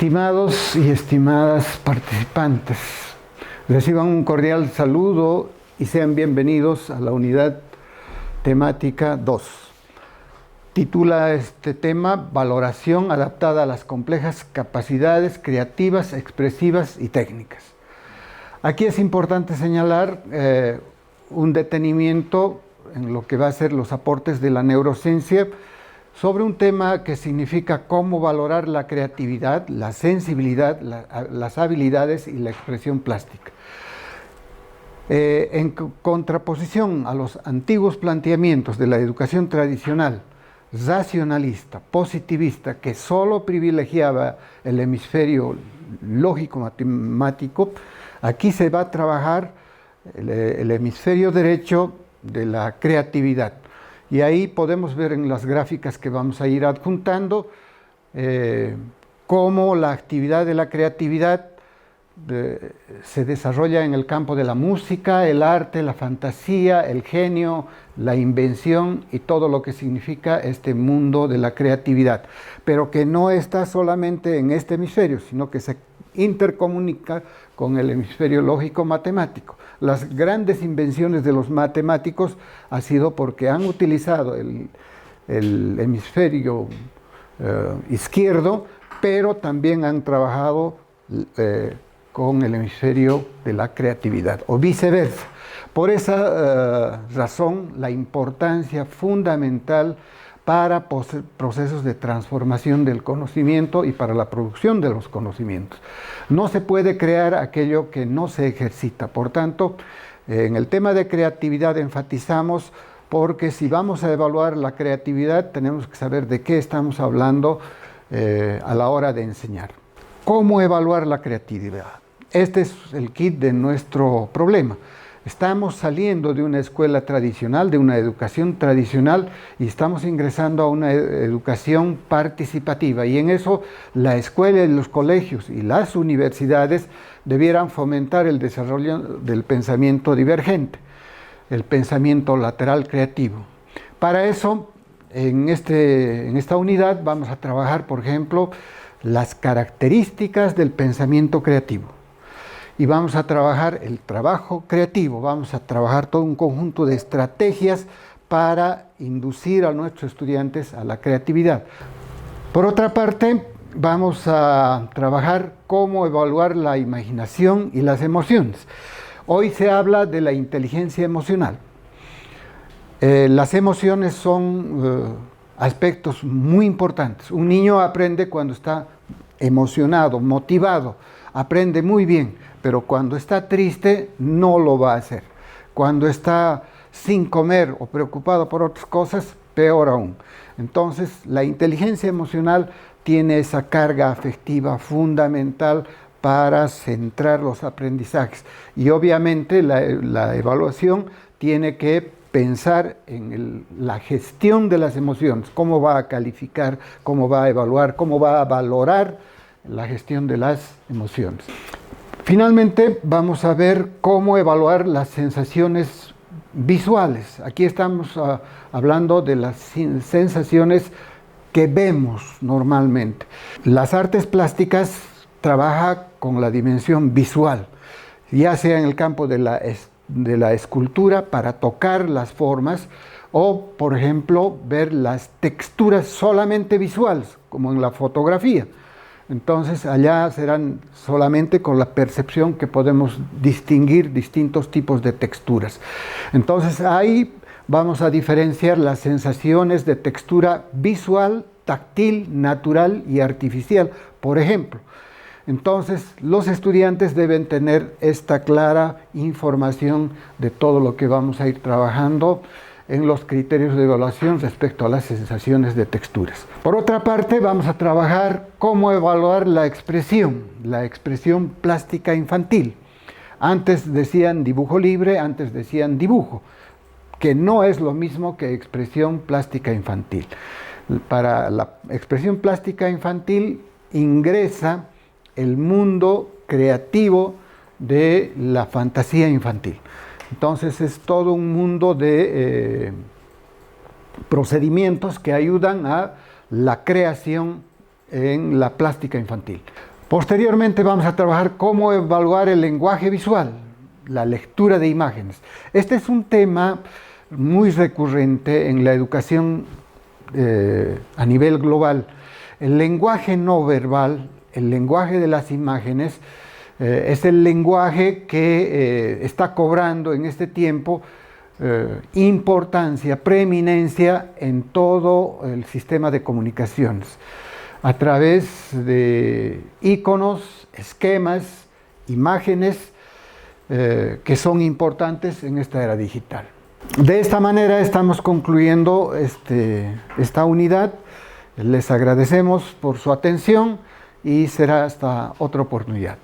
Estimados y estimadas participantes, reciban un cordial saludo y sean bienvenidos a la unidad temática 2. Titula este tema Valoración adaptada a las complejas capacidades creativas, expresivas y técnicas. Aquí es importante señalar un detenimiento en lo que va a ser los aportes de la neurociencia sobre un tema que significa cómo valorar la creatividad, la sensibilidad, las habilidades y la expresión plástica. En contraposición a los antiguos planteamientos de la educación tradicional, racionalista, positivista, que solo privilegiaba el hemisferio lógico-matemático, aquí se va a trabajar el hemisferio derecho de la creatividad. Y ahí podemos ver en las gráficas que vamos a ir adjuntando cómo la actividad de la creatividad se desarrolla en el campo de la música, el arte, la fantasía, el genio, la invención y todo lo que significa este mundo de la creatividad, pero que no está solamente en este hemisferio, sino que se intercomunica con el hemisferio lógico-matemático. Las grandes invenciones de los matemáticos ha sido porque han utilizado el hemisferio izquierdo, pero también han trabajado con el hemisferio de la creatividad, o viceversa. Por esa razón, la importancia fundamental para procesos de transformación del conocimiento y para la producción de los conocimientos. No se puede crear aquello que no se ejercita. Por tanto, en el tema de creatividad enfatizamos porque si vamos a evaluar la creatividad tenemos que saber de qué estamos hablando a la hora de enseñar. ¿Cómo evaluar la creatividad? Este es el kit de nuestro problema. Estamos saliendo de una escuela tradicional, de una educación tradicional, y estamos ingresando a una educación participativa. Y en eso la escuela y los colegios y las universidades debieran fomentar el desarrollo del pensamiento divergente, el pensamiento lateral creativo. Para eso, en esta unidad vamos a trabajar, por ejemplo, las características del pensamiento creativo. Y vamos a trabajar el trabajo creativo, vamos a trabajar todo un conjunto de estrategias para inducir a nuestros estudiantes a la creatividad. Por otra parte, vamos a trabajar cómo evaluar la imaginación y las emociones. Hoy se habla de la inteligencia emocional. Las emociones son aspectos muy importantes. Un niño aprende cuando está emocionado, motivado, aprende muy bien. Pero cuando está triste no lo va a hacer. Cuando está sin comer o preocupado por otras cosas, peor aún. Entonces, la inteligencia emocional tiene esa carga afectiva fundamental para centrar los aprendizajes. Y obviamente la evaluación tiene que pensar en la gestión de las emociones, cómo va a calificar, cómo va a evaluar, cómo va a valorar la gestión de las emociones. Finalmente, vamos a ver cómo evaluar las sensaciones visuales. Aquí estamos hablando de las sensaciones que vemos normalmente. Las artes plásticas trabajan con la dimensión visual, ya sea en el campo de la escultura para tocar las formas o, por ejemplo, ver las texturas solamente visuales, como en la fotografía. Entonces, allá serán solamente con la percepción que podemos distinguir distintos tipos de texturas. Entonces, ahí vamos a diferenciar las sensaciones de textura visual, táctil, natural y artificial, por ejemplo. Entonces, los estudiantes deben tener esta clara información de todo lo que vamos a ir trabajando en los criterios de evaluación respecto a las sensaciones de texturas. Por otra parte, vamos a trabajar cómo evaluar la expresión plástica infantil. Antes decían dibujo libre, antes decían dibujo, que no es lo mismo que expresión plástica infantil. Para la expresión plástica infantil ingresa el mundo creativo de la fantasía infantil. Entonces es todo un mundo de procedimientos que ayudan a la creación en la plástica infantil. Posteriormente vamos a trabajar cómo evaluar el lenguaje visual, la lectura de imágenes. Este es un tema muy recurrente en la educación a nivel global. El lenguaje no verbal, el lenguaje de las imágenes, es el lenguaje que está cobrando en este tiempo importancia, preeminencia en todo el sistema de comunicaciones, a través de íconos, esquemas, imágenes que son importantes en esta era digital. De esta manera estamos concluyendo esta unidad. Les agradecemos por su atención y será hasta otra oportunidad.